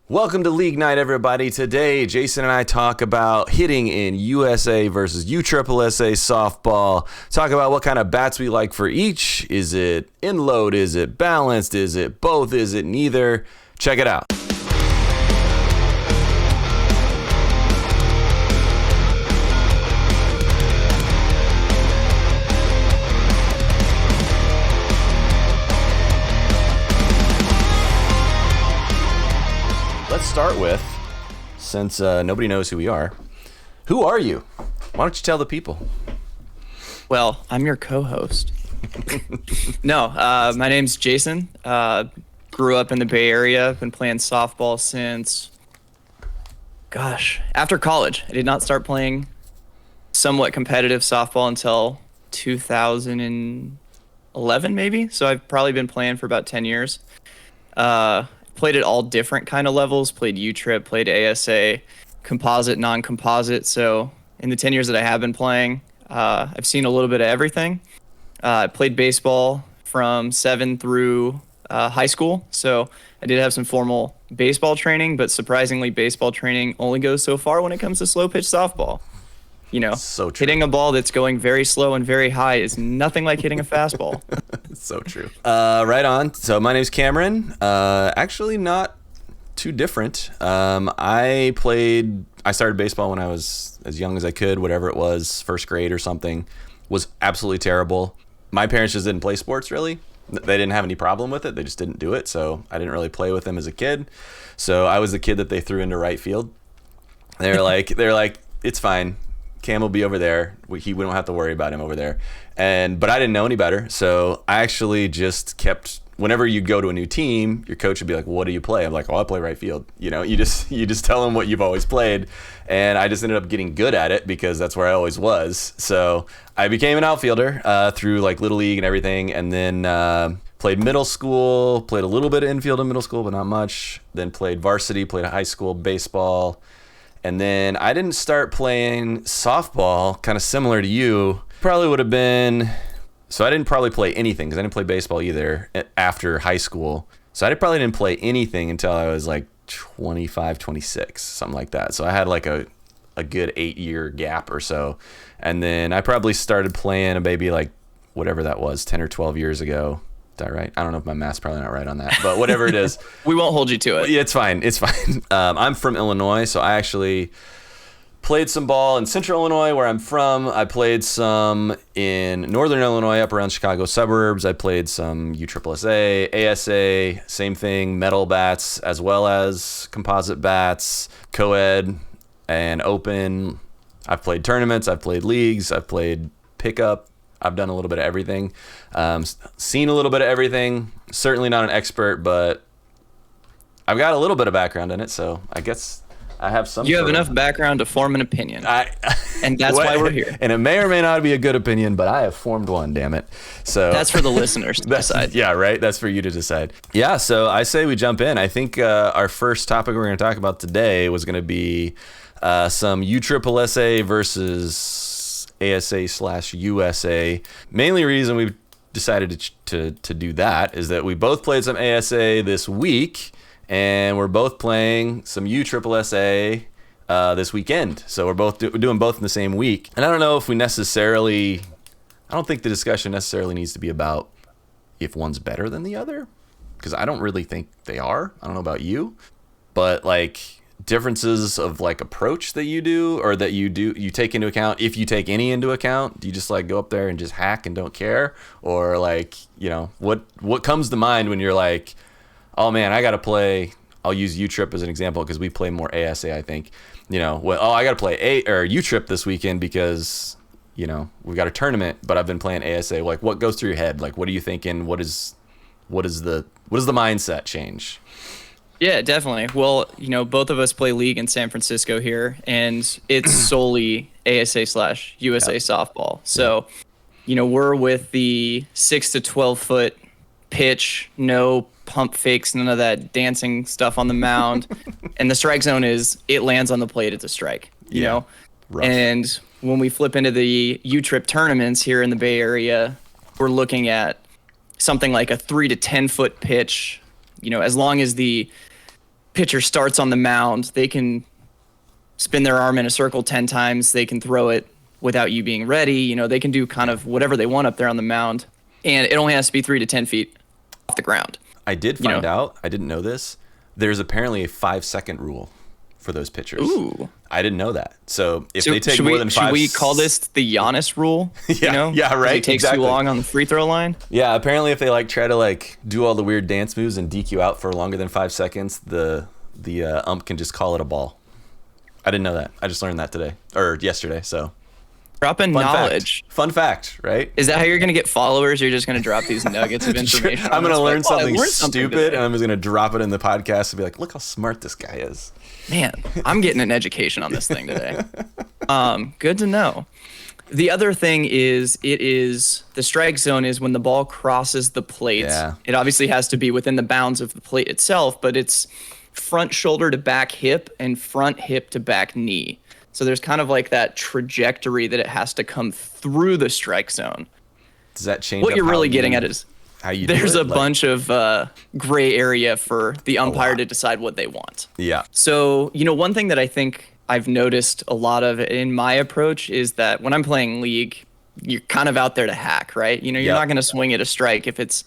Welcome to League Night, everybody. Today, Jason and I talk about hitting in USA versus USSSA softball. Talk about what kind of bats we like for each. Is it in load? Is it balanced? Is it both? Is it neither? Check it out. Let's start with, since nobody knows who we are, who are you? Why don't you tell the people? Well, I'm your co-host. No, my name's Jason. Grew up in the Bay Area. Been playing softball since, after college. I did not start playing somewhat competitive softball until 2011, maybe. So I've probably been playing for about 10 years. Played at all different kind of levels. Played U-Trip, played ASA, composite, non-composite. So in the 10 years that I have been playing, I've seen a little bit of everything. I played baseball from 7 through high school. So I did have some formal baseball training, but surprisingly, baseball training only goes so far when it comes to slow pitch softball. You know, So true. hitting a ball that's going very slow and very high is nothing like hitting a fastball. So true. Right on. So my name's Cameron. Actually not too different. I started baseball when I was as young as I could, whatever it was, first grade or something. Was absolutely terrible. My parents just didn't play sports, really. They didn't have any problem with it. They just didn't do it. So I didn't really play with them as a kid. So I was the kid that they threw into right field. They're like, it's fine. Cam will be over there. We don't have to worry about him over there. But I didn't know any better. So I actually just kept, whenever you go to a new team, your coach would be like, what do you play? I'm like, I play right field. You know, you just tell them what you've always played. And I just ended up getting good at it because that's where I always was. So I became an outfielder through like Little League and everything. And then played middle school, played a little bit of infield in middle school, but not much. Then played varsity, played high school baseball. And then I didn't start playing softball, kind of similar to you. Probably would have been, so I didn't probably play anything because I didn't play baseball either after high school. So I probably didn't play anything until I was like 25, 26, something like that. So I had like a good 8-year gap or so. And then I probably started playing maybe like whatever that was, 10 or 12 years ago. Is that right? I don't know if my math's probably not right on that, but whatever it is. We won't hold you to it. Yeah, it's fine. It's fine. I'm from Illinois, so I actually played some ball in central Illinois where I'm from. I played some in northern Illinois up around Chicago suburbs. I played some USSSA, ASA, same thing, metal bats as well as composite bats, co-ed and open. I've played tournaments. I've played leagues. I've played pickup. I've done a little bit of everything, seen a little bit of everything. Certainly not an expert, but I've got a little bit of background in it, so I guess I have some. You have enough background to form an opinion, and that's why we're here. And it may or may not be a good opinion, but I have formed one, damn it. So that's for the listeners to decide. Yeah, right? That's for you to decide. Yeah, so I say we jump in. I think our first topic we're going to talk about today was going to be some USSSA versus ASA/USA. Mainly reason we decided to do that is that we both played some ASA this week, and we're both playing some USSSA this weekend. So we're both doing both in the same week. And I don't know if I don't think the discussion necessarily needs to be about if one's better than the other, because I don't really think they are. I don't know about you, but like differences of like approach that you do or that you take into account, if you take any into account. Do you just like go up there and just hack and don't care, or like, you know, what comes to mind when you're like, oh man, I gotta play, I'll use U-Trip as an example because we play more ASA, I think, you know, I gotta play U-Trip this weekend because, you know, we've got a tournament, but I've been playing ASA. Like, what goes through your head? Like, what are you thinking? What is the mindset change? Yeah, definitely. Well, you know, both of us play league in San Francisco here, and it's solely ASA/USA softball. So, you know, we're with the 6 to 12 foot pitch, no pump fakes, none of that dancing stuff on the mound. And the strike zone it lands on the plate, it's a strike, you know? Rough. And when we flip into the U-Trip tournaments here in the Bay Area, we're looking at something like a 3 to 10 foot pitch, you know, as long as the pitcher starts on the mound, they can spin their arm in a circle 10 times. They can throw it without you being ready. You know, they can do kind of whatever they want up there on the mound. And it only has to be 3 to 10 feet off the ground. I did find out, I didn't know this, there's apparently a 5-second rule for those pitchers. Ooh. I didn't know that. So if they take more than 5... Should we call this the Giannis rule? Yeah, yeah, right. It takes too long on the free throw line? Yeah, apparently if they like try to like do all the weird dance moves and deke you out for longer than 5 seconds, the ump can just call it a ball. I didn't know that. I just learned that today or yesterday. So dropping knowledge. Fun fact, right? Is that how you're going to get followers? You're just going to drop these nuggets of information? I'm going to learn something stupid, and I'm just going to drop it in the podcast and be like, look how smart this guy is. Man, I'm getting an education on this thing today. Good to know. The other thing is, the strike zone is when the ball crosses the plate. Yeah. It obviously has to be within the bounds of the plate itself, but it's front shoulder to back hip and front hip to back knee. So there's kind of like that trajectory that it has to come through the strike zone. Does that change what you're really getting at is how you there's do it? a bunch of gray area for the umpire to decide what they want. Yeah. So, you know, one thing that I think I've noticed a lot of in my approach is that when I'm playing League, you're kind of out there to hack, right? You know, you're not going to swing at a strike if it's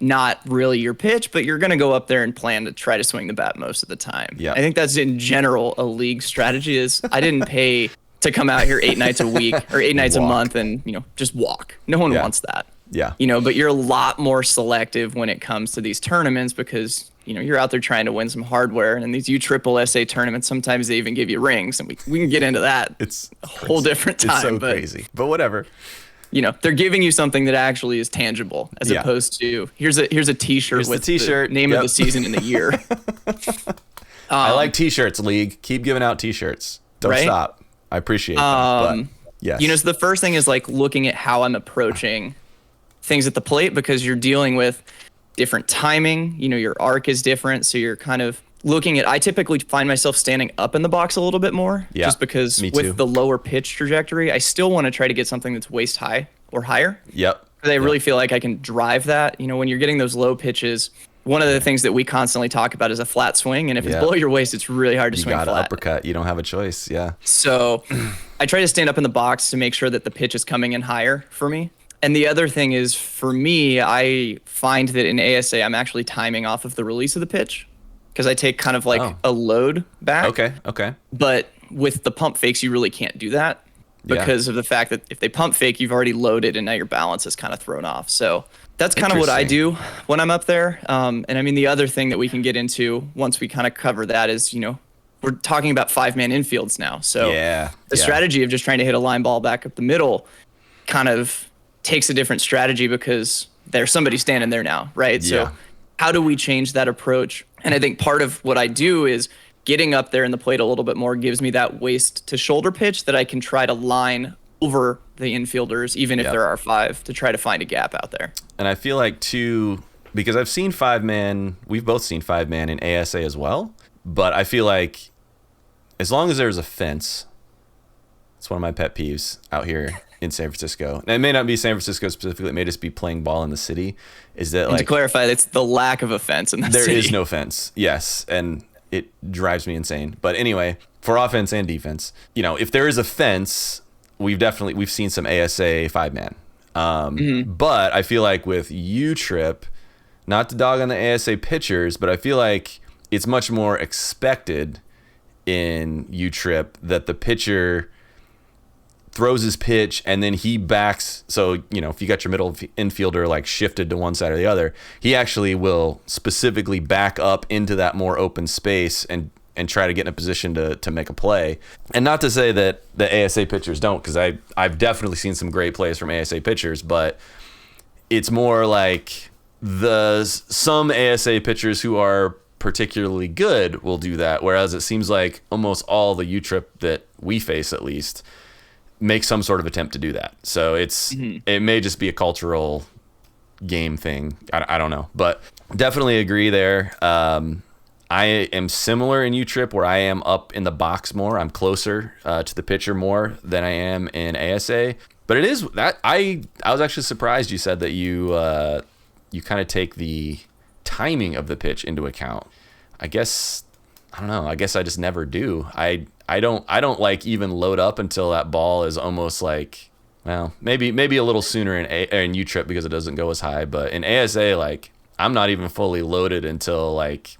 not really your pitch, but you're going to go up there and plan to try to swing the bat most of the time. Yeah. I think that's in general a League strategy is I didn't pay to come out here 8 nights a week or 8 nights a month and, you know, just walk. No one wants that. Yeah. You know, but you're a lot more selective when it comes to these tournaments because, you know, you're out there trying to win some hardware. And these USSSA tournaments, sometimes they even give you rings. And we can get into that. It's a whole different time. It's so crazy. But whatever. You know, they're giving you something that actually is tangible as opposed to here's a t-shirt with the name of the season and the year. I like t-shirts, League. Keep giving out t-shirts. Don't stop. I appreciate that. But yes. You know, so the first thing is like looking at how I'm approaching things at the plate because you're dealing with different timing. You know, your arc is different. So you're kind of looking at, I typically find myself standing up in the box a little bit more just because with the lower pitch trajectory, I still want to try to get something that's waist high or higher. Yep. Because I really feel like I can drive that. You know, when you're getting those low pitches, one of the things that we constantly talk about is a flat swing. And if it's below your waist, it's really hard to swing flat. You got to uppercut. You don't have a choice. Yeah. So I try to stand up in the box to make sure that the pitch is coming in higher for me. And the other thing is, for me, I find that in ASA, I'm actually timing off of the release of the pitch because I take kind of like a load back. Okay. But with the pump fakes, you really can't do that because of the fact that if they pump fake, you've already loaded and now your balance is kind of thrown off. So that's kind of what I do when I'm up there. And I mean, the other thing that we can get into once we kind of cover that is, you know, we're talking about 5-man infields now. So the strategy of just trying to hit a line ball back up the middle kind of takes a different strategy because there's somebody standing there now, right? So how do we change that approach? And I think part of what I do is getting up there in the plate a little bit more gives me that waist to shoulder pitch that I can try to line over the infielders, even if there are 5, to try to find a gap out there. And I feel like too, because I've seen 5-man, we've both seen 5-man in ASA as well, but I feel like as long as there's a fence, it's one of my pet peeves out here in San Francisco. And it may not be San Francisco specifically, it may just be playing ball in the city, is that, and like, to clarify, it's the lack of a fence in the city. There is no fence, yes, and it drives me insane. But anyway, for offense and defense, you know, if there is a fence, we've seen some ASA 5-man. But I feel like with U-Trip, not to dog on the ASA pitchers, but I feel like it's much more expected in U-Trip that the pitcher throws his pitch and then he backs. So, you know, if you got your middle infielder like shifted to one side or the other, he actually will specifically back up into that more open space and try to get in a position to make a play. And not to say that the ASA pitchers don't, because I've definitely seen some great plays from ASA pitchers, but it's more like some ASA pitchers who are particularly good will do that, whereas it seems like almost all the U-Trip that we face, at least, make some sort of attempt to do that. So it may just be a cultural game thing. I don't know, but definitely agree there. I am similar in U-Trip where I am up in the box more. I'm closer to the pitcher more than I am in ASA. But it is that I was actually surprised you said that you kind of take the timing of the pitch into account. I guess I don't know. I guess I just never do. I don't like even load up until that ball is almost like, well, maybe a little sooner in U trip because it doesn't go as high, but in ASA, like, I'm not even fully loaded until like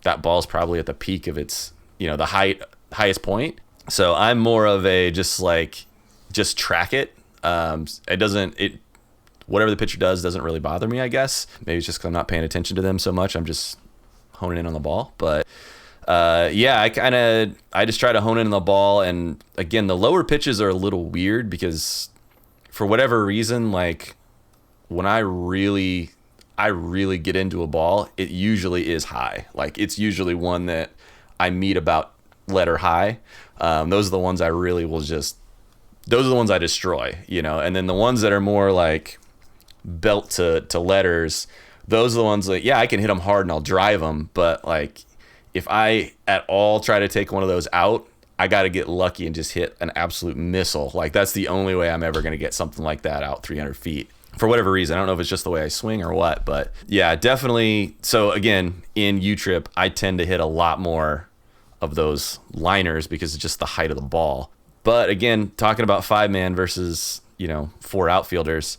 that ball's probably at the peak of its, the highest point. So I'm more of a just track it. Whatever the pitcher doesn't really bother me, I guess. Maybe it's just 'cause I'm not paying attention to them so much. I'm just honing in on the ball. But yeah, I just try to hone in on the ball. And again, the lower pitches are a little weird because for whatever reason, like when I really get into a ball, it usually is high. Like it's usually one that I meet about letter high. Those are the ones I really will just, those are the ones I destroy, and then the ones that are more like belt to letters, those are the ones that, yeah, I can hit them hard and I'll drive them. But like if I at all try to take one of those out, I got to get lucky and just hit an absolute missile. Like that's the only way I'm ever going to get something like that out 300 feet. For whatever reason, I don't know if it's just the way I swing or what, but yeah, definitely. So again, in U-Trip, I tend to hit a lot more of those liners because it's just the height of the ball. But again, talking about 5-man versus, 4 outfielders,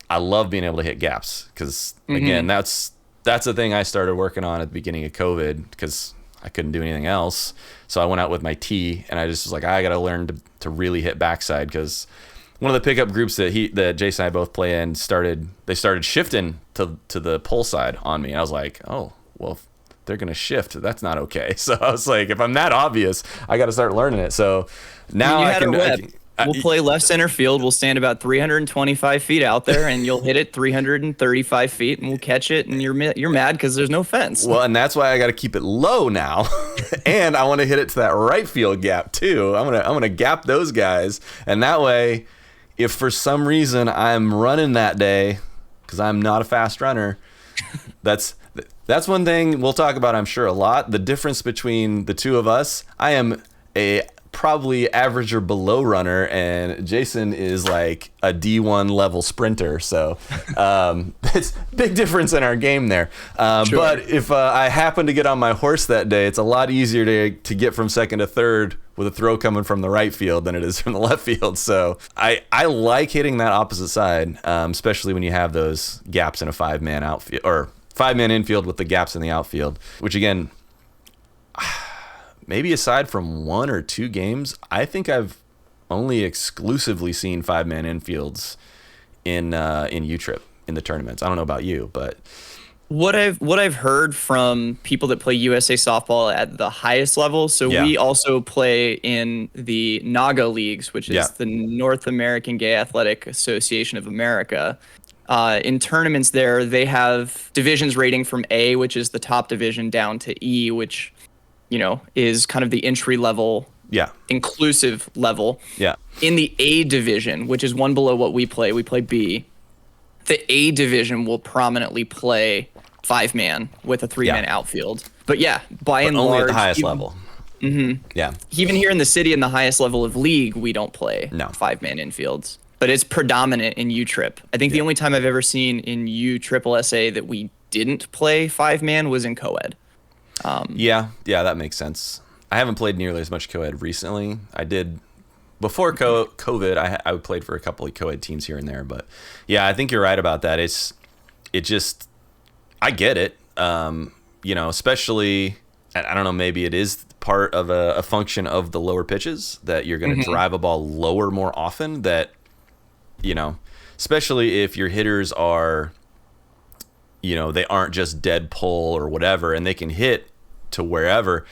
I love being able to hit gaps because again, that's the thing I started working on at the beginning of COVID because I couldn't do anything else. So I went out with my tee and I just was like, I got to learn to really hit backside because one of the pickup groups that Jason and I both play in started shifting to the pull side on me. And I was like, oh, well, if they're going to shift, that's not okay. So I was like, if I'm that obvious, I got to start learning it. So now we'll play left center field. We'll stand about 325 feet out there, and you'll hit it 335 feet, and we'll catch it. And you're mad because there's no fence. Well, and that's why I got to keep it low now, and I want to hit it to that right field gap too. I'm gonna gap those guys, and that way, if for some reason I'm running that day, because I'm not a fast runner, that's one thing we'll talk about, I'm sure, a lot. The difference between the two of us, I am a probably average or below runner, and Jason is like a D1 level sprinter. So it's a big difference in our game there. Sure. But if I happen to get on my horse that day, it's a lot easier to get from second to third with a throw coming from the right field than it is from the left field. So I like hitting that opposite side, especially when you have those gaps in a 5-man outfield or 5-man infield with the gaps in the outfield, which again, maybe aside from 1 or 2 games, I think I've only exclusively seen 5-man infields in U-Trip in the tournaments. I don't know about you, but what I've heard from people that play USA softball at the highest level. So we also play in the NAGA leagues, which is the North American Gay Athletic Association of America. In tournaments there, they have divisions rating from A, which is the top division, down to E, which is kind of the entry level, inclusive level. Yeah. In the A division, which is one below what we play B, the A division will prominently play 5-man with a 3-man outfield. But yeah, by and large, only at the highest level. Mm-hmm. Yeah. Even here in the city, in the highest level of league, we don't play 5-man infields. But it's predominant in U-Trip. I think the only time I've ever seen in USSSA that we didn't play 5-man was in co-ed. Yeah, that makes sense. I haven't played nearly as much co-ed recently. I did before COVID. I played for a couple of co-ed teams here and there, but yeah, I think you're right about that. I get it. Especially, I don't know, maybe it is part of a function of the lower pitches that you're going to drive a ball lower more often. That especially if your hitters are, they aren't just dead pull or whatever, and they can hit to wherever.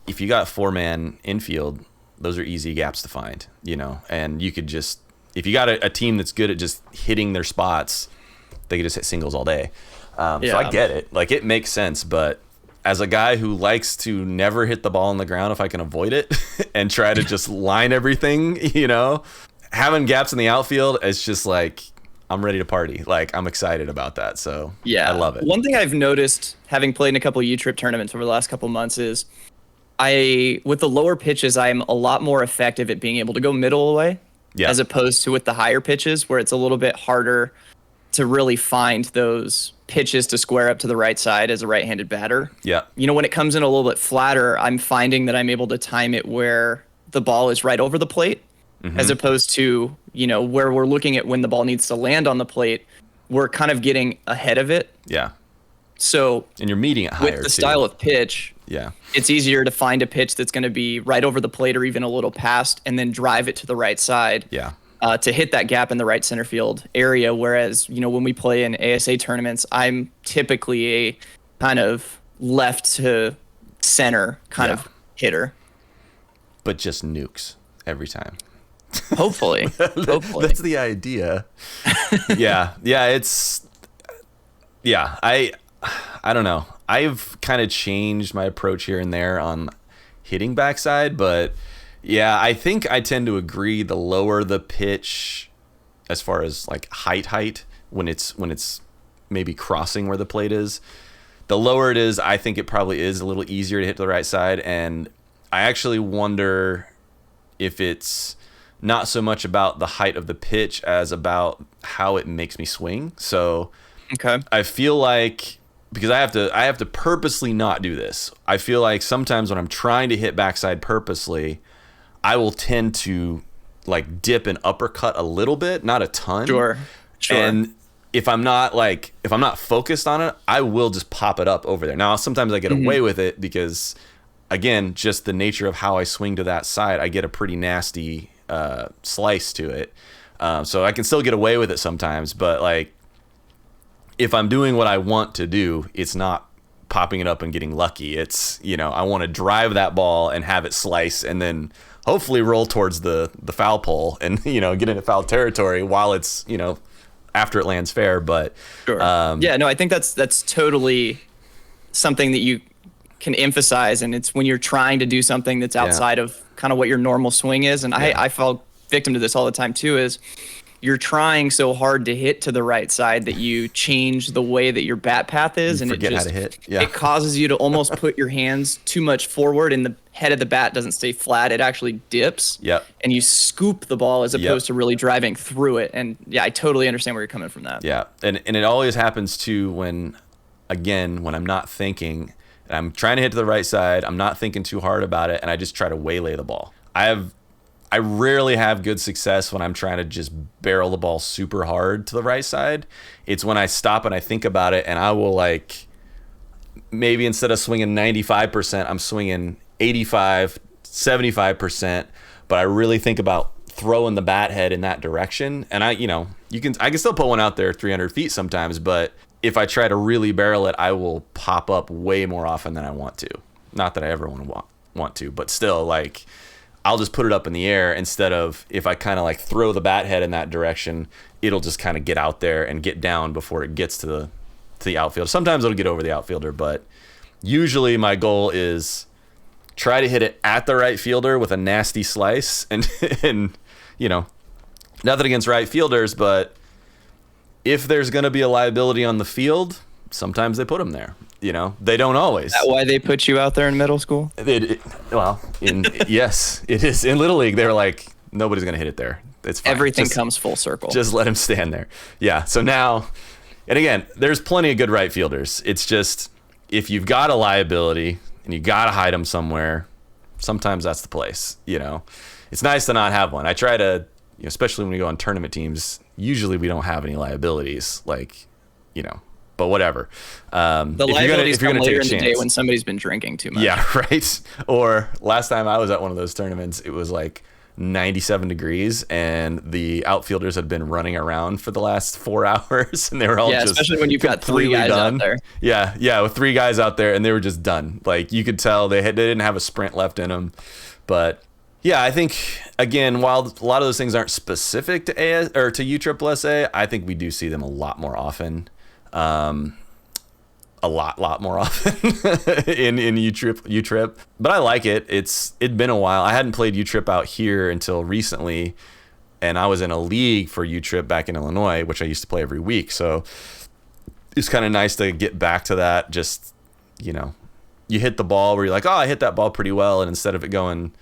If you got 4-man infield, those are easy gaps to find, and you could just, if you got a team that's good at just hitting their spots, they could just hit singles all day. So I get it. Like, it makes sense, but as a guy who likes to never hit the ball on the ground if I can avoid it and try to just line everything, having gaps in the outfield, it's just like, I'm ready to party. Like, I'm excited about that. So yeah, I love it. One thing I've noticed, having played in a couple of U-Trip tournaments over the last couple of months, is with the lower pitches, I'm a lot more effective at being able to go middle away, as opposed to with the higher pitches where it's a little bit harder to really find those pitches to square up to the right side as a right-handed batter. Yeah. When it comes in a little bit flatter, I'm finding that I'm able to time it where the ball is right over the plate, as opposed to, where we're looking at when the ball needs to land on the plate, we're kind of getting ahead of it. Yeah. So And you're meeting it higher with the too. style of pitch, Yeah. it's easier to find a pitch that's going to be right over the plate or even a little past, and then drive it to the right side. Yeah. To hit that gap in the right center field area. Whereas, when we play in ASA tournaments, I'm typically a kind of left to center kind of hitter. But just nukes every time. Hopefully. Hopefully. That's the idea. Yeah. I don't know. I've kind of changed my approach here and there on hitting backside, but yeah, I think I tend to agree. The lower the pitch, as far as like height, when it's maybe crossing where the plate is, the lower it is, I think it probably is a little easier to hit to the right side. And I actually wonder if it's not so much about the height of the pitch as about how it makes me swing. So okay. I feel like, because I have to purposely not do this. I feel like sometimes when I'm trying to hit backside purposely, I will tend to like dip and uppercut a little bit, not a ton. Sure. And if I'm not focused on it, I will just pop it up over there. Now, sometimes I get away with it because, again, just the nature of how I swing to that side, I get a pretty nasty slice to it. So I can still get away with it sometimes, but like if I'm doing what I want to do, it's not popping it up and getting lucky. It's, I want to drive that ball and have it slice and then hopefully roll towards the foul pole and, get into foul territory while it's, after it lands fair. But sure. I think that's totally something that you can emphasize. And it's when you're trying to do something that's outside of kind of what your normal swing is. And I fall victim to this all the time too, is you're trying so hard to hit to the right side that you change the way that your bat path is, and forget how to hit. Yeah. It causes you to almost put your hands too much forward, and the head of the bat doesn't stay flat. It actually dips. Yep. And you scoop the ball as opposed to really driving through it. And I totally understand where you're coming from that. Yeah. And it always happens too when I'm not thinking, and I'm trying to hit to the right side, I'm not thinking too hard about it, and I just try to waylay the ball. I rarely have good success when I'm trying to just barrel the ball super hard to the right side. It's when I stop and I think about it, and I will maybe instead of swinging 95%, I'm swinging 85, 75%, but I really think about throwing the bat head in that direction. And I can still put one out there 300 feet sometimes, but if I try to really barrel it, I will pop up way more often than I want to. Not that I ever want to, but still, I'll just put it up in the air instead of, if I kind of throw the bat head in that direction, it'll just kind of get out there and get down before it gets to the outfield. Sometimes it'll get over the outfielder, but usually my goal is try to hit it at the right fielder with a nasty slice. And nothing against right fielders, but if there's going to be a liability on the field, sometimes they put them there. They don't always. Is that why they put you out there in middle school? Yes, it is. In Little League, they were like, nobody's going to hit it there. It's fine. Everything comes full circle. Just let him stand there. Yeah. So now, and again, there's plenty of good right fielders. It's just, if you've got a liability and you got to hide them somewhere, sometimes that's the place. It's nice to not have one. I try to, especially when we go on tournament teams, usually we don't have any liabilities, but whatever. The liabilities come later in the day when somebody's been drinking too much. Yeah, right. Or last time I was at one of those tournaments, it was 97 degrees, and the outfielders had been running around for the last 4 hours, and they were all just especially when you've got 3 guys done. Out there. Yeah, with 3 guys out there, and they were just done. You could tell they didn't have a sprint left in them. But yeah, I think again, while a lot of those things aren't specific to USSSA, I think we do see them a lot more often. A lot more often in U-Trip, but I like it. It'd been a while. I hadn't played U-Trip out here until recently, and I was in a league for U-Trip back in Illinois, which I used to play every week. So it's kind of nice to get back to that. Just, you hit the ball where you're like, oh, I hit that ball pretty well, and instead of it going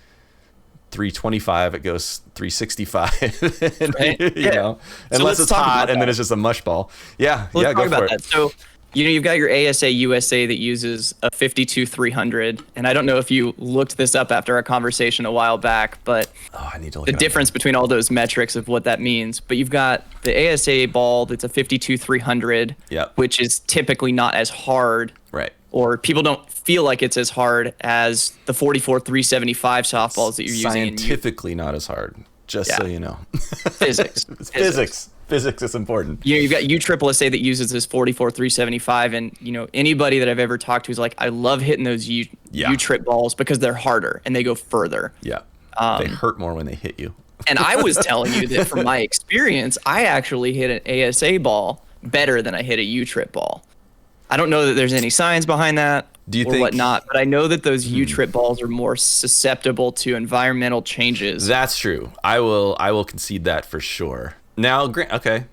325, it goes 365. And, Right? you know, unless it's hot, and then it's just a mush ball. Yeah, Let's go talk for about it. that. So, you've got your ASA USA that uses a 52-300, and I don't know if you looked this up after our conversation a while back, but I need to look the it up. difference between all those metrics of what that means. But you've got the ASA ball that's a 52-300, Yep. which is typically not as hard, Right. or people don't feel like it's as hard as the 44-375 softballs that you're using in Scientifically not as hard, just so you know. physics. Physics is important. You've got USSSA that uses this 44-375, and anybody that I've ever talked to is like, I love hitting those U-trip balls because they're harder and they go further. Yeah. They hurt more when they hit you. And I was telling you that from my experience, I actually hit an ASA ball better than I hit a U-trip ball. I don't know that there's any science behind that or whatnot, but I know that those U-trip balls are more susceptible to environmental changes. That's true. I will concede that for sure. Now, okay,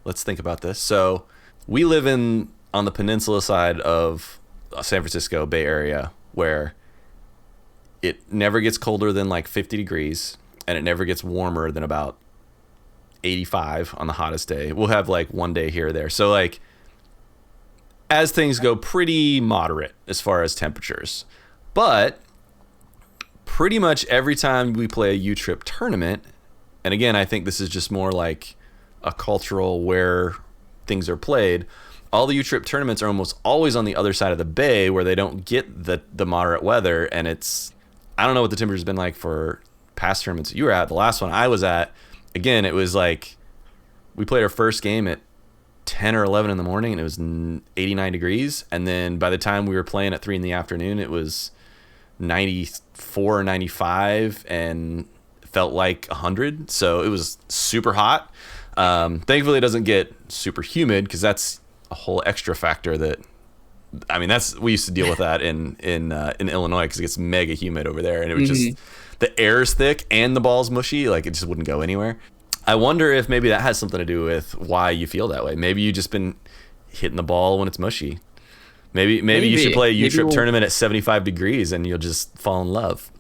let's think about this. So we live on the peninsula side of San Francisco Bay Area, where it never gets colder than like 50 degrees, and it never gets warmer than about 85 on the hottest day. We'll have like one day here or there. So like, as things go, pretty moderate as far as temperatures. But pretty much every time we play a U-Trip tournament, and again, I think this is just more like a cultural where things are played, all the U-Trip tournaments are almost always on the other side of the bay where they don't get the moderate weather. And I don't know what the temperature's been like for past tournaments you were at. The last one I was at, again, it was like, we played our first game at 10 or 11 in the morning and it was 89 degrees. And then by the time we were playing at 3 in the afternoon, it was 94 or 95 and felt like 100. So it was super hot. Thankfully, it doesn't get super humid because that's a whole extra factor we used to deal with that in Illinois because it gets mega humid over there. And it was just, the air is thick and the ball's mushy. Like, it just wouldn't go anywhere. I wonder if maybe that has something to do with why you feel that way. Maybe you've just been hitting the ball when it's mushy. Maybe you should play a U-Trip tournament at 75 degrees and you'll just fall in love.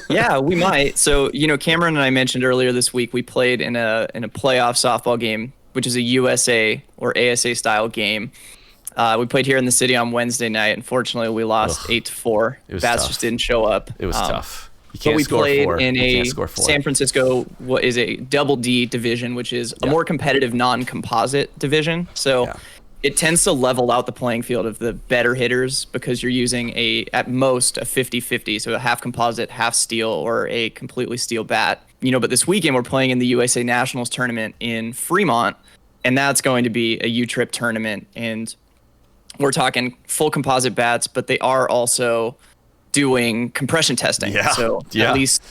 Yeah, we might. So, Cameron and I mentioned earlier this week, we played in a playoff softball game, which is a USA or ASA style game. We played here in the city on Wednesday night. Unfortunately, we lost 8-4. Bats just didn't show up. It was tough. But we played in a San Francisco, what is a double D division, which is a more competitive non-composite division. So it tends to level out the playing field of the better hitters because you're using at most a 50-50, so a half composite, half steel, or a completely steel bat. But this weekend we're playing in the USA Nationals tournament in Fremont, and that's going to be a U-Trip tournament. And we're talking full composite bats, but they are also doing compression testing. So at least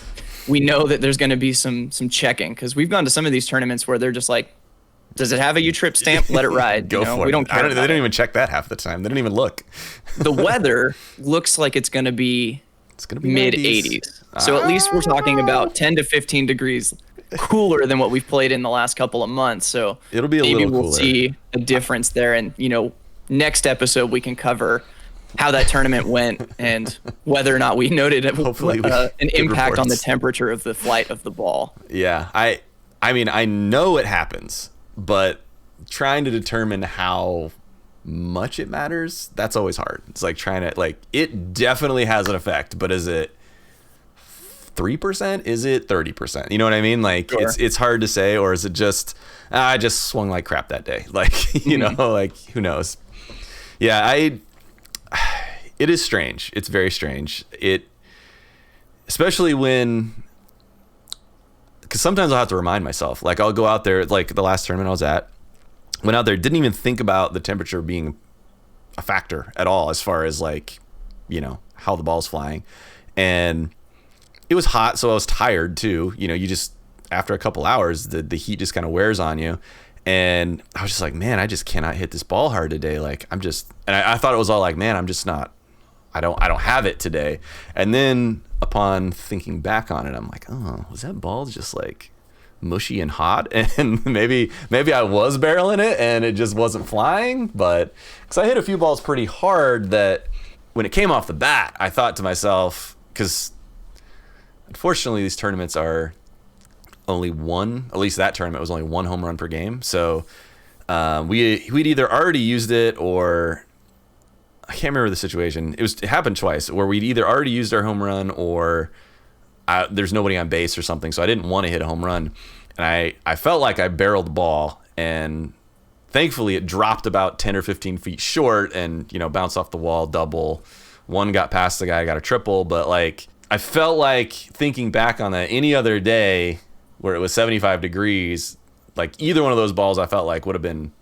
we know that there's going to be some checking, because we've gone to some of these tournaments where they're just like, does it have a U-Trip stamp? Let it ride. Go for it. We don't care. They don't even check that half the time. They don't even look. The weather looks like it's going to be mid 80s. So at least we're talking about 10 to 15 degrees cooler than what we've played in the last couple of months. So it'll be maybe little we'll cooler. See a difference there. And, next episode we can cover how that tournament went and whether or not we noted an impact on the temperature of the flight of the ball. Yeah, I mean, I know it happens, but trying to determine how much it matters, that's always hard. It's like it definitely has an effect, but is it 3%? Is it 30%? You know what I mean? Like, sure. It's hard to say, or is it just, I just swung like crap that day? Like, like, who knows? Yeah, it is strange. It's very strange. Especially because sometimes I'll have to remind myself. Like, I'll go out there, like the last tournament I was at, went out there, didn't even think about the temperature being a factor at all as far as like, how the ball's flying. And it was hot, so I was tired too. You just, after a couple hours, the heat just kind of wears on you. And I was just like, man, I just cannot hit this ball hard today. Like, and I thought it was all like, man, I'm just not, I don't have it today. And then upon thinking back on it, I'm like, oh, was that ball just like mushy and hot? And maybe I was barreling it and it just wasn't flying. But because I hit a few balls pretty hard that when it came off the bat, I thought to myself, because unfortunately, these tournaments are only one. At least that tournament was only one home run per game. So we'd either already used it, or I can't remember the situation. It happened twice where we'd either already used our home run, or there's nobody on base or something. So I didn't want to hit a home run, and I felt like I barreled the ball, and thankfully it dropped about 10 or 15 feet short and, bounced off the wall, double. One got past the guy, got a triple. But like, I felt like, thinking back on that, any other day where it was 75 degrees, like either one of those balls I felt like would have been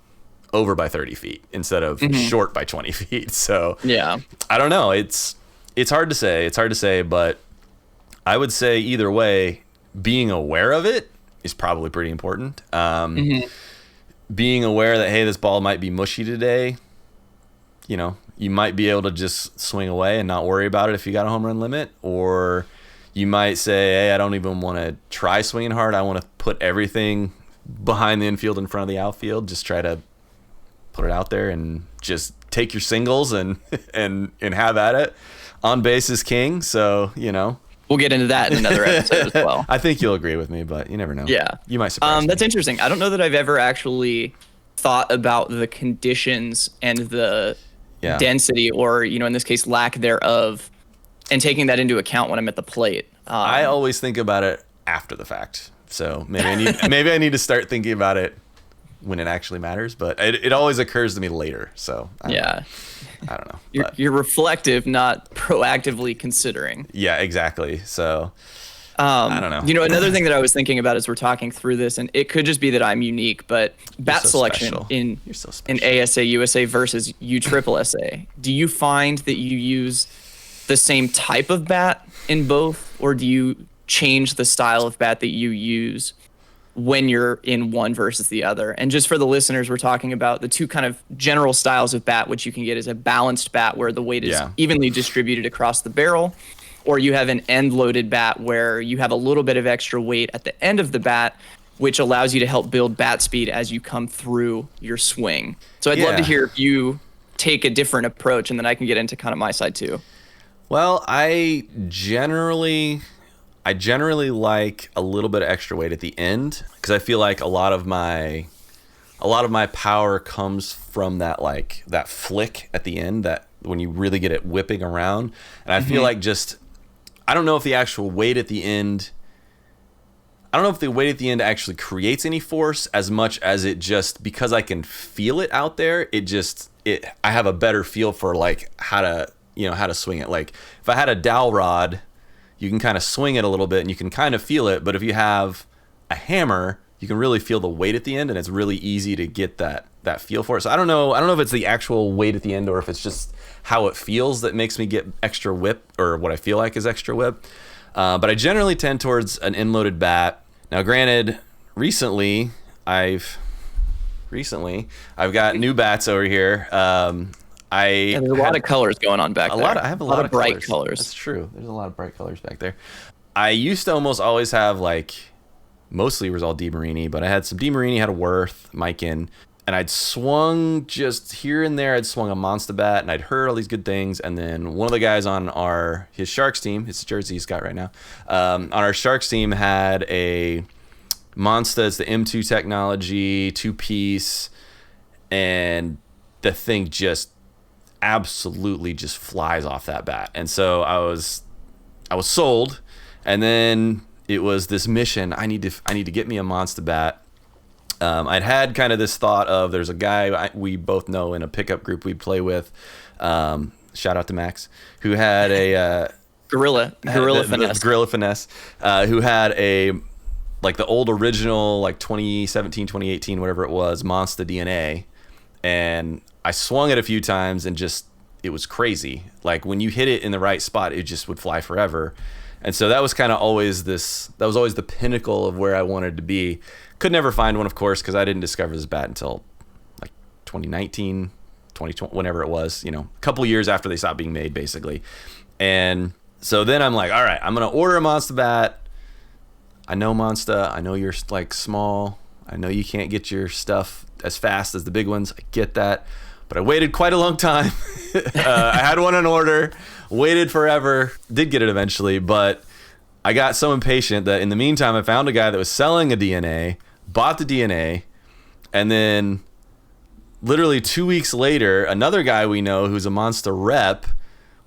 over by 30 feet instead of short by 20 feet. So yeah, I don't know. It's hard to say. It's hard to say, but I would say either way, being aware of it is probably pretty important. Being aware that, hey, this ball might be mushy today, you might be able to just swing away and not worry about it if you got a home run limit, or you might say, hey, I don't even want to try swinging hard. I want to put everything behind the infield, in front of the outfield. Just try to put it out there and just take your singles and have at it. On base is king, so we'll get into that in another episode as well. I think you'll agree with me, but you never know. Yeah, you might surprise me. That's interesting. I don't know that I've ever actually thought about the conditions and the density, or in this case, lack thereof, and taking that into account when I'm at the plate. I always think about it after the fact, so maybe I need to start thinking about it when it actually matters. But it always occurs to me later. So I don't know. You're reflective, not proactively considering. Yeah, exactly. So I don't know. Another thing that I was thinking about as we're talking through this, and it could just be that I'm unique, but bat selection in ASA USA versus USSSA. Do you find that you use the same type of bat in both, or do you change the style of bat that you use when you're in one versus the other? And just for the listeners, we're talking about the two kind of general styles of bat, which you can get is a balanced bat where the weight is evenly distributed across the barrel, or you have an end-loaded bat where you have a little bit of extra weight at the end of the bat, which allows you to help build bat speed as you come through your swing. So I'd love to hear if you take a different approach, and then I can get into kind of my side too. Well, I generally like a little bit of extra weight at the end, because I feel like a lot of my power comes from that flick at the end, that when you really get it whipping around. And I feel like I don't know if the actual weight at the end, actually creates any force as much as it just, because I can feel it out there, I have a better feel for like how to swing it. Like if I had a dowel rod, you can kind of swing it a little bit and you can kind of feel it. But if you have a hammer, you can really feel the weight at the end, and it's really easy to get that feel for it. So I don't know if it's the actual weight at the end, or if it's just how it feels that makes me get extra whip, or what I feel like is extra whip. But I generally tend towards an end-loaded bat. Now, granted, recently I've got new bats over here. There's a lot of colors going on back there. I have a lot of bright colors. That's true. There's a lot of bright colors back there. I used to almost always have mostly it was all DeMarini, but I had some DeMarini, had a Worth, Mikan, and I'd swung just here and there. I'd swung a Monster bat, and I'd heard all these good things. And then one of the guys on his Sharks team, it's the jersey he's got right now, on our Sharks team had a Monster. It's the M2 technology, 2-piece, and the thing just absolutely just flies off that bat. And so I was sold, and then it was this mission. I need to get me a Monster bat. I'd had kind of this thought of, there's a guy we both know in a pickup group we play with, shout out to Max, who had a Gorilla Finesse, who had a the old original 2017, 2018, whatever it was, Monster DNA, and I swung it a few times and it was crazy. Like when you hit it in the right spot, it just would fly forever. And so that was kind of always the pinnacle of where I wanted to be. Could never find one, of course, because I didn't discover this bat until 2019, 2020, whenever it was, a couple years after they stopped being made, basically. And so then I'm like, all right, I'm going to order a Monster bat. I know Monster. I know you're small. I know you can't get your stuff as fast as the big ones. I get that. But I waited quite a long time. I had one on order, waited forever, did get it eventually, but I got so impatient that in the meantime, I found a guy that was selling a DNA, bought the DNA, and then literally 2 weeks later, another guy we know who's a Monster rep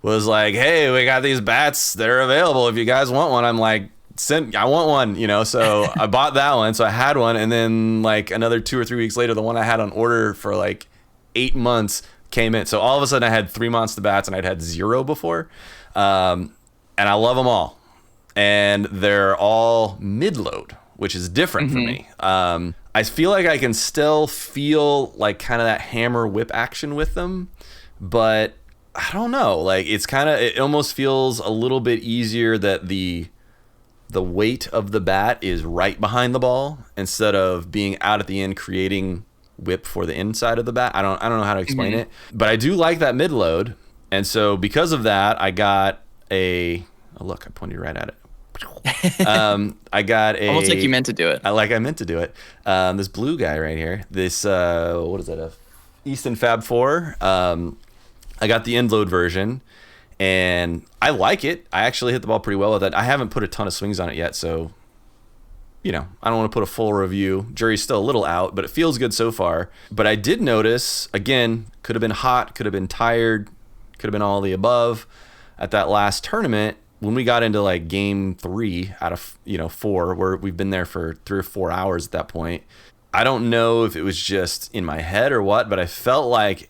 was like, hey, we got these bats that are available. If you guys want one, I'm like, I want one, you know? So I bought that one. So I had one. And then like another 2 or 3 weeks later, the one I had on order for like 8 months came in. So all of a sudden I had 3 Monster bats and I'd had 0 before. And I love them all. And they're all mid-load, which is different for me. I feel like I can still feel like kind of that hammer whip action with them, but I don't know. Like it almost feels a little bit easier that the weight of the bat is right behind the ball instead of being out at the end creating whip for the inside of the bat. I don't know how to explain it, but I do like that mid load, and so because of that, I got look, I pointed right at it. I got almost like you meant to do it. I meant to do it. This blue guy right here. This what is that? A Easton Fab 4. I got the end load version, and I like it. I actually hit the ball pretty well with it. I haven't put a ton of swings on it yet, so I don't want to put a full review. Jury's still a little out, but it feels good so far. But I did notice, again, could have been hot, could have been tired, could have been all the above at that last tournament. When we got into like game 3 out of 4, where we've been there for 3 or 4 hours at that point, I don't know if it was just in my head or what, but I felt like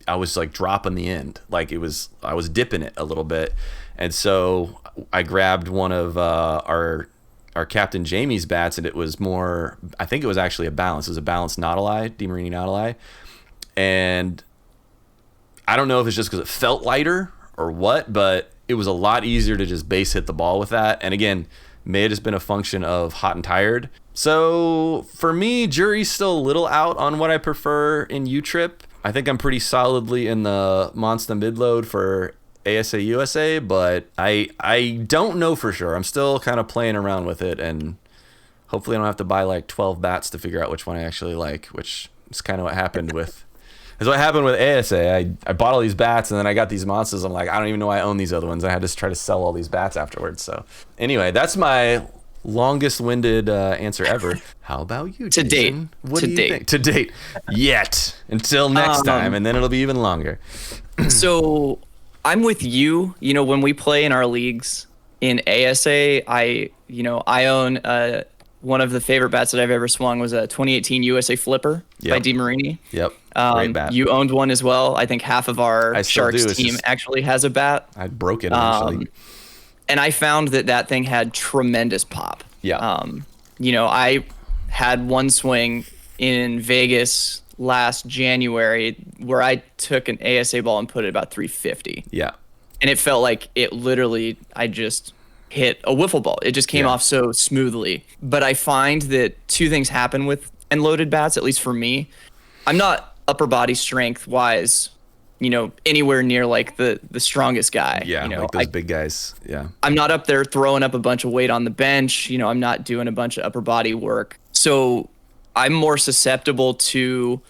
I was like dropping the end, like I was dipping it a little bit, and so I grabbed one of our Captain Jamie's bats, and it was more. I think it was actually a balance. It was a balanced Nautilus, DeMarini Nautilus, and I don't know if it's just because it felt lighter or what, but it was a lot easier to just base hit the ball with that. And again, may have just been a function of hot and tired. So for me, jury's still a little out on what I prefer in U-Trip. I think I'm pretty solidly in the Monster mid-load for ASA USA, but I don't know for sure. I'm still kind of playing around with it, and hopefully I don't have to buy like 12 bats to figure out which one I actually like, which is kind of what happened with... That's what happened with ASA. I bought all these bats, and then I got these monsters. I'm like, I don't even know I own these other ones. I had to try to sell all these bats afterwards. So anyway, that's my longest-winded answer ever. How about you, to Jason? date? What do you think? To date. Yet. Until next time, and then it'll be even longer. So I'm with you. When we play in our leagues in ASA, I own one of the favorite bats that I've ever swung was a 2018 USA Flipper by DeMarini. Yep. Great bat. You owned one as well. I think half of our Sharks do. team actually has a bat. I broke it actually. And I found that thing had tremendous pop. Yeah. I had one swing in Vegas last January where I took an ASA ball and put it about 350. Yeah. And it felt like I just hit a wiffle ball. It just came off so smoothly. But I find that two things happen with end loaded bats, at least for me. I'm not upper body strength wise, anywhere near like the strongest guy. Yeah, like those big guys. Yeah. I'm not up there throwing up a bunch of weight on the bench. I'm not doing a bunch of upper body work. So I'm more susceptible to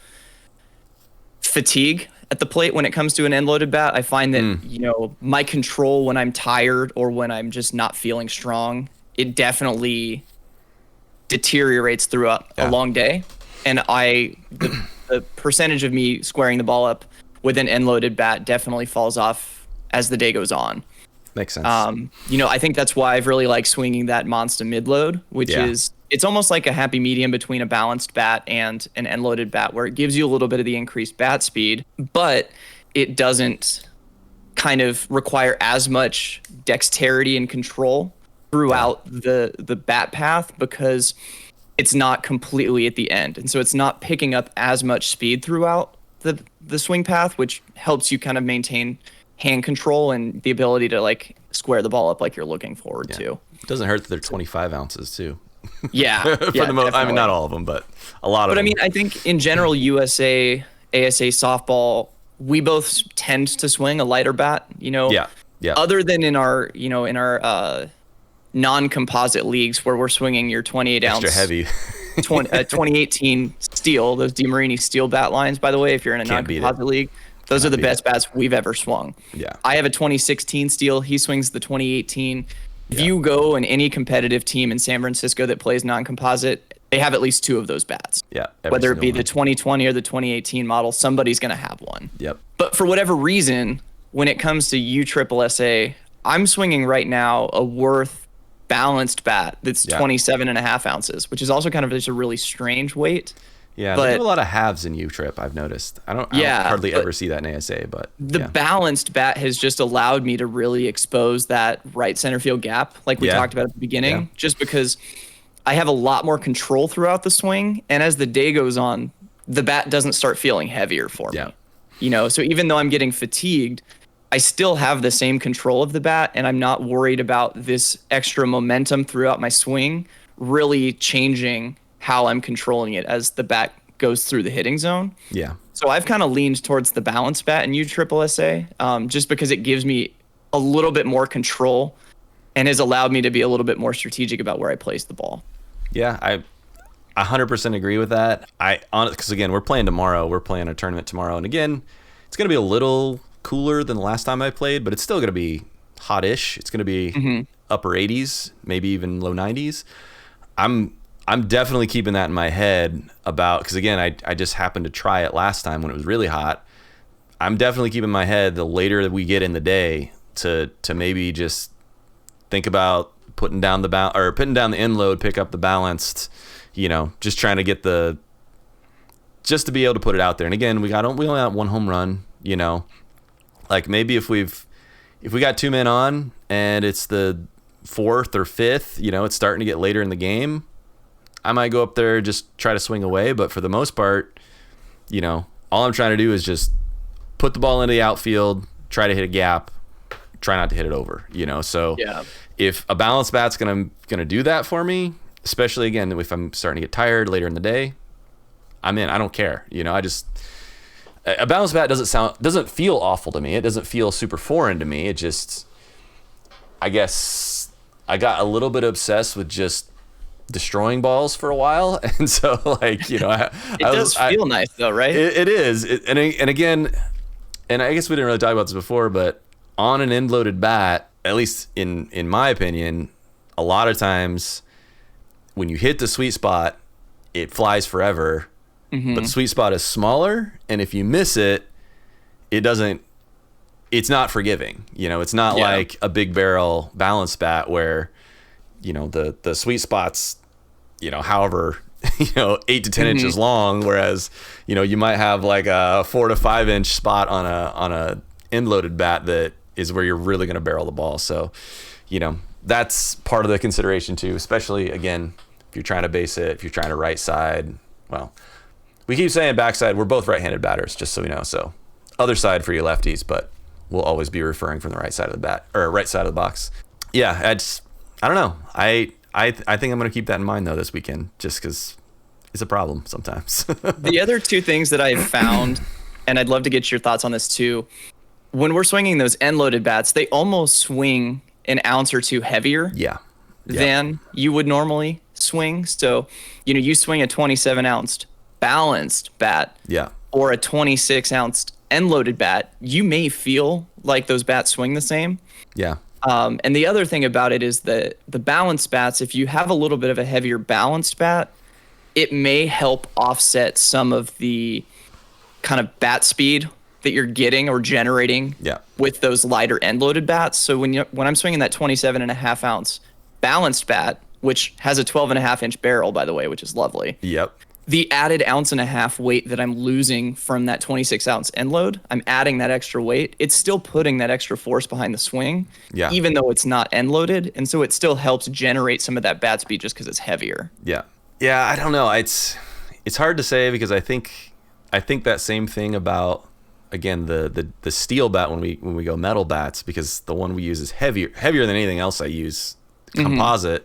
fatigue at the plate when it comes to an end loaded bat. I find that, my control when I'm tired or when I'm just not feeling strong, it definitely deteriorates throughout a long day. And the percentage of me squaring the ball up with an end loaded bat definitely falls off as the day goes on. Makes sense. I think that's why I've really liked swinging that Monster mid load, which is, it's almost like a happy medium between a balanced bat and an end loaded bat, where it gives you a little bit of the increased bat speed, but it doesn't kind of require as much dexterity and control throughout the bat path, because it's not completely at the end. And so it's not picking up as much speed throughout the swing path, which helps you kind of maintain hand control and the ability to like square the ball up like you're looking forward to. It doesn't hurt that they're 25 ounces too. Yeah. For the most, I mean, not all of them, but a lot of them. But I mean, I think in general, USA, ASA softball, we both tend to swing a lighter bat, Yeah. Other than in our non-composite leagues where we're swinging your 28 ounce extra heavy 2018 steel, those DeMarini steel bat lines, by the way, if you're in a non-composite league, those are the best bats we've ever swung. Yeah. I have a 2016 steel. He swings the 2018. If you go in any competitive team in San Francisco that plays non-composite, they have at least 2 of those bats. Yeah. Whether it be one. the 2020 or the 2018 model, somebody's going to have one. Yep. But for whatever reason, when it comes to USSSA, I'm swinging right now a Worth balanced bat that's 27.5 ounces, which is also kind of just a really strange weight. Yeah, but they do a lot of halves in U-Trip, I've noticed. I don't hardly ever see that in ASA, but the balanced bat has just allowed me to really expose that right center field gap, like we talked about at the beginning, just because I have a lot more control throughout the swing, and as the day goes on, the bat doesn't start feeling heavier for me. You know, so even though I'm getting fatigued, I still have the same control of the bat, and I'm not worried about this extra momentum throughout my swing really changing how I'm controlling it as the bat goes through the hitting zone. Yeah. So I've kind of leaned towards the balanced bat in USSSA, just because it gives me a little bit more control and has allowed me to be a little bit more strategic about where I place the ball. Yeah, I 100% agree with that. Because again, we're playing tomorrow. We're playing a tournament tomorrow, and again, it's going to be a little cooler than the last time I played, but it's still going to be hot-ish. It's going to be upper 80s, maybe even low 90s. I'm definitely keeping that in my head because again, I just happened to try it last time when it was really hot. I'm definitely keeping in my head the later that we get in the day to maybe just think about putting down the end load, pick up the balanced, just trying to get just to be able to put it out there. And again, we only have 1 home run, like maybe if we got 2 men on and it's the 4th or 5th, it's starting to get later in the game, I might go up there, just try to swing away. But for the most part, all I'm trying to do is just put the ball into the outfield, try to hit a gap, try not to hit it over, So if a balanced bat's gonna do that for me, especially again, if I'm starting to get tired later in the day, I'm in. I don't care. A balanced bat doesn't feel awful to me. It doesn't feel super foreign to me. It just, I guess I got a little bit obsessed with just destroying balls for a while, and so it does feel nice though, right? It is, and again, and I guess we didn't really talk about this before, but on an end loaded bat, at least in my opinion, a lot of times when you hit the sweet spot, it flies forever. But the sweet spot is smaller, and if you miss it, it's not forgiving. It's not like a big barrel balanced bat where the sweet spot's however 8 to 10 inches long, whereas you might have like a 4 to 5 inch spot on a end loaded bat that is where you're really going to barrel the ball. So that's part of the consideration too, especially again if you're trying to base it, if you're trying to right side. Well, we keep saying backside, we're both right-handed batters, just so we know. So other side for you lefties, but we'll always be referring from the right side of the bat or right side of the box. Yeah, I don't know. I think I'm going to keep that in mind though this weekend, just because it's a problem sometimes. The other 2 things that I've found, and I'd love to get your thoughts on this too, when we're swinging those end-loaded bats, they almost swing an ounce or 2 heavier than you would normally swing. So, you swing a 27-ounce balanced bat or a 26-ounce end-loaded bat, you may feel like those bats swing the same. Yeah. And the other thing about it is that the balanced bats, if you have a little bit of a heavier balanced bat, it may help offset some of the kind of bat speed that you're getting or generating with those lighter end-loaded bats. So when I'm swinging that 27.5-ounce balanced bat, which has a 12.5-inch barrel, by the way, which is lovely. Yep. The added 1.5 ounce weight that I'm losing from that 26-ounce end load, I'm adding that extra weight. It's still putting that extra force behind the swing, even though it's not end loaded. And so it still helps generate some of that bat speed just because it's heavier. Yeah. Yeah, I don't know. It's hard to say because I think that same thing about, again, the steel bat when we go metal bats, because the one we use is heavier than anything else I use, composite.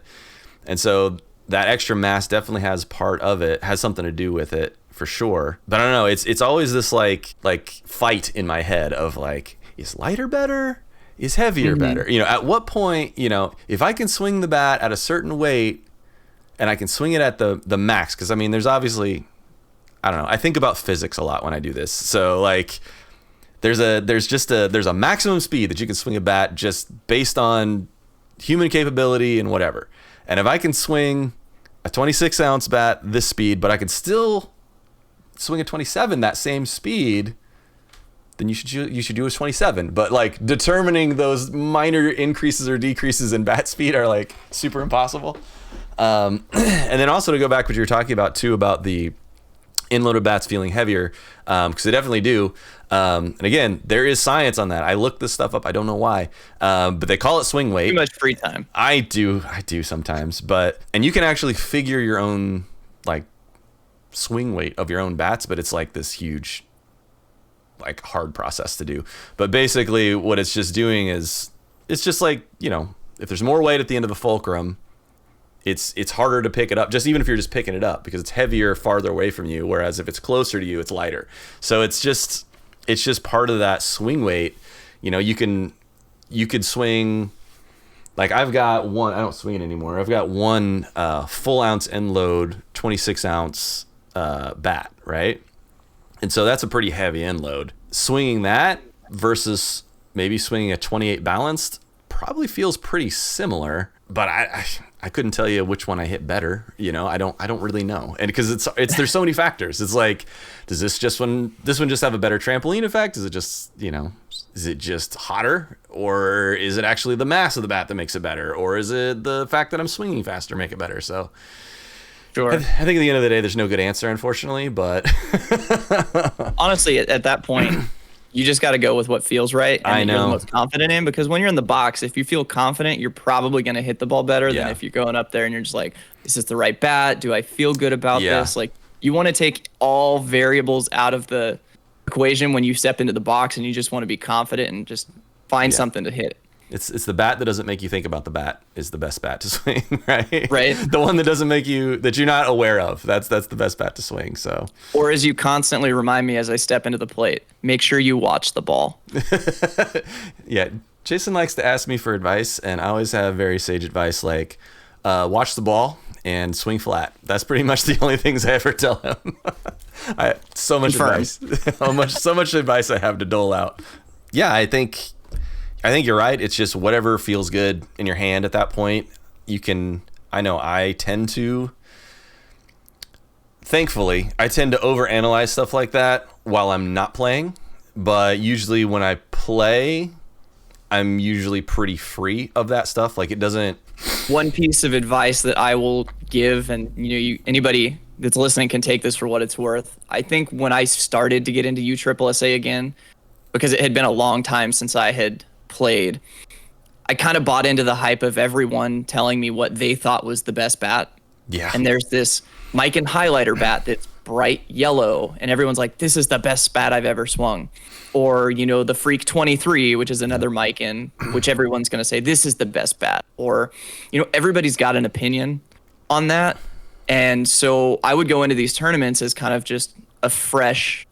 And so that extra mass definitely has something to do with it for sure. But I don't know, it's always this like fight in my head of like, is lighter better? Is heavier better? At what point, if I can swing the bat at a certain weight and I can swing it at the max, because I mean there's obviously, I don't know, I think about physics a lot when I do this. So like there's a maximum speed that you can swing a bat just based on human capability and whatever. And if I can swing a 26 ounce bat this speed, but I can still swing a 27 that same speed, then you should do a 27. But like determining those minor increases or decreases in bat speed are like super impossible. And then also to go back what you were talking about too, about the in-loaded bats feeling heavier, because they definitely do. And again, there is science on that. I looked this stuff up. I don't know why, but they call it swing weight. Too much free time. I do sometimes, and you can actually figure your own like swing weight of your own bats, but it's like this huge, like hard process to do. But basically, what it's just doing is it's just like, you know, if there's more weight at the end of the fulcrum, it's harder to pick it up, just even if you're just picking it up, because it's heavier farther away from you, whereas if it's closer to you, it's lighter. So it's just part of that swing weight. You know, you could swing, like I've got one, I don't swing it anymore, I've got one full ounce end load 26 ounce bat, right? And so that's a pretty heavy end load. Swinging that versus maybe swinging a 28 balanced probably feels pretty similar, but I couldn't tell you which one I hit better. You know, I don't really know. And because it's there's so many factors. It's like, does this one just have a better trampoline effect? Is it just, you know, is it just hotter, or is it actually the mass of the bat that makes it better, or is it the fact that I'm swinging faster make it better? So Sure. I think at the end of the day, there's no good answer, unfortunately, but Honestly, at that point, you just got to go with what feels right and I that you're the know. most confident in, because when you're in the box, if you feel confident, you're probably going to hit the ball better Yeah. than if you're going up there and you're just like, is this the right bat? Do I feel good about Yeah. this? Like, you want to take all variables out of the equation when you step into the box, and you just want to be confident and just find Yeah. something to hit. It's the bat that doesn't make you think about the bat is the best bat to swing, right? Right. The one that doesn't make you, that you're not aware of, that's the best bat to swing. So Or as you constantly remind me as I step into the plate, make sure you watch the ball. yeah, Jason likes to ask me for advice, and I always have very sage advice like watch the ball and swing flat. That's pretty much the only things I ever tell him. So much Confirmed. advice, so much advice I have to dole out. Yeah, I think you're right. It's just whatever feels good in your hand at that point. I tend to, thankfully, I tend to overanalyze stuff like that while I'm not playing. But usually when I play, I'm usually pretty free of that stuff. Like it doesn't. One piece of advice that I will give, and anybody that's listening can take this for what it's worth. I think when I started to get into USSSA again, because it had been a long time since I had played, I kind of bought into the hype of everyone telling me what they thought was the best bat. Yeah. And there's this Mikan highlighter bat that's bright yellow, and everyone's like, this is the best bat I've ever swung. Or, the Freak 23, which is another Mikan, which everyone's going to say, this is the best bat. Or, everybody's got an opinion on that. And so I would go into these tournaments as kind of just a fresh,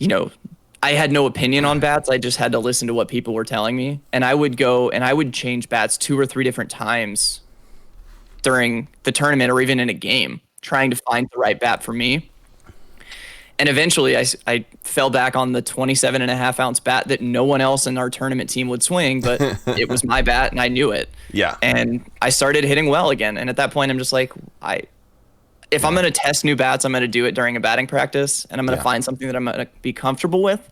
I had no opinion on bats. I just had to listen to what people were telling me. And I would go and I would change bats 2 or 3 different times during the tournament or even in a game, trying to find the right bat for me. And eventually I fell back on the 27.5 ounce bat that no one else in our tournament team would swing, but it was my bat and I knew it. Yeah. And I started hitting well again. And at that point, I'm just like, if I'm going to test new bats, I'm going to do it during a batting practice, and I'm going to find something that I'm going to be comfortable with,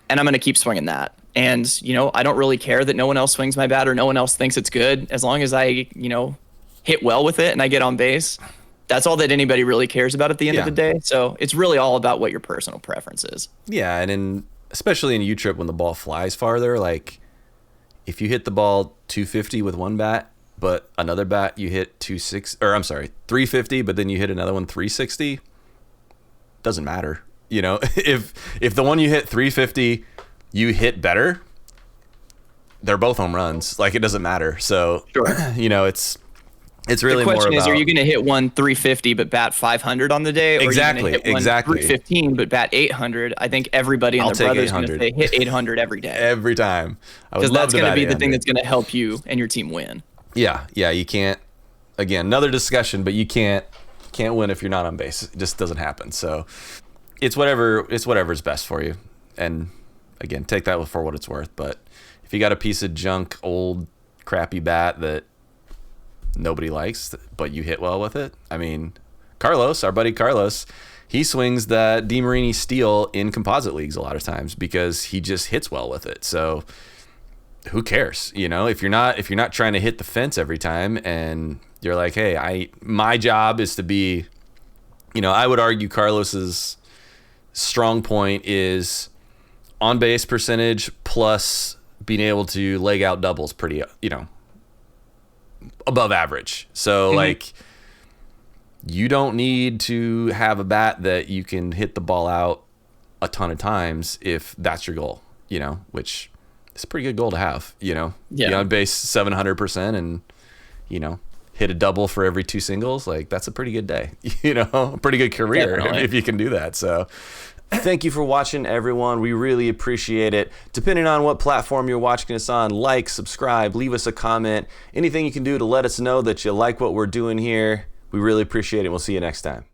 and I'm going to keep swinging that. And, I don't really care that no one else swings my bat or no one else thinks it's good. As long as I, hit well with it and I get on base, that's all that anybody really cares about at the end of the day. So it's really all about what your personal preference is. Yeah, and especially in U-Trip when the ball flies farther, like if you hit the ball 250 with one bat, but another bat you hit 350, but then you hit another one 360, doesn't matter. If the one you hit 350 you hit better, they're both home runs. Like it doesn't matter. So Sure. It's really more about. The question is, are you going to hit one 350 but bat 500 on the day? Or Exactly, are you going to hit one 315 but bat 800? I think everybody and I'll their take brother's going to 800. say hit 800 every day. Every time. I would Because love that's to going to bat be the thing 800. that's going to help you and your team win. Yeah, you can't. Again, another discussion, but you can't win if you're not on base. It just doesn't happen. So it's whatever's best for you. And again, take that for what it's worth. But if you got a piece of junk, old, crappy bat that nobody likes, but you hit well with it. I mean, Carlos, our buddy Carlos, he swings that DeMarini steel in composite leagues a lot of times because he just hits well with it. So who cares? You know, if you're not trying to hit the fence every time and you're like, hey, my job is to be, you know, I would argue Carlos's strong point is on base percentage plus being able to leg out doubles pretty, you know, above average. So like, you don't need to have a bat that you can hit the ball out a ton of times if that's your goal, you know, which is a pretty good goal to have, you know. Yeah. Be on base 700% and, you know, hit a double for every 2 singles. Like, that's a pretty good day, you know, a pretty good career if you can do that. So thank you for watching, everyone. We really appreciate it. Depending on what platform you're watching us on, like, subscribe, leave us a comment, anything you can do to let us know that you like what we're doing here. We really appreciate it. We'll see you next time.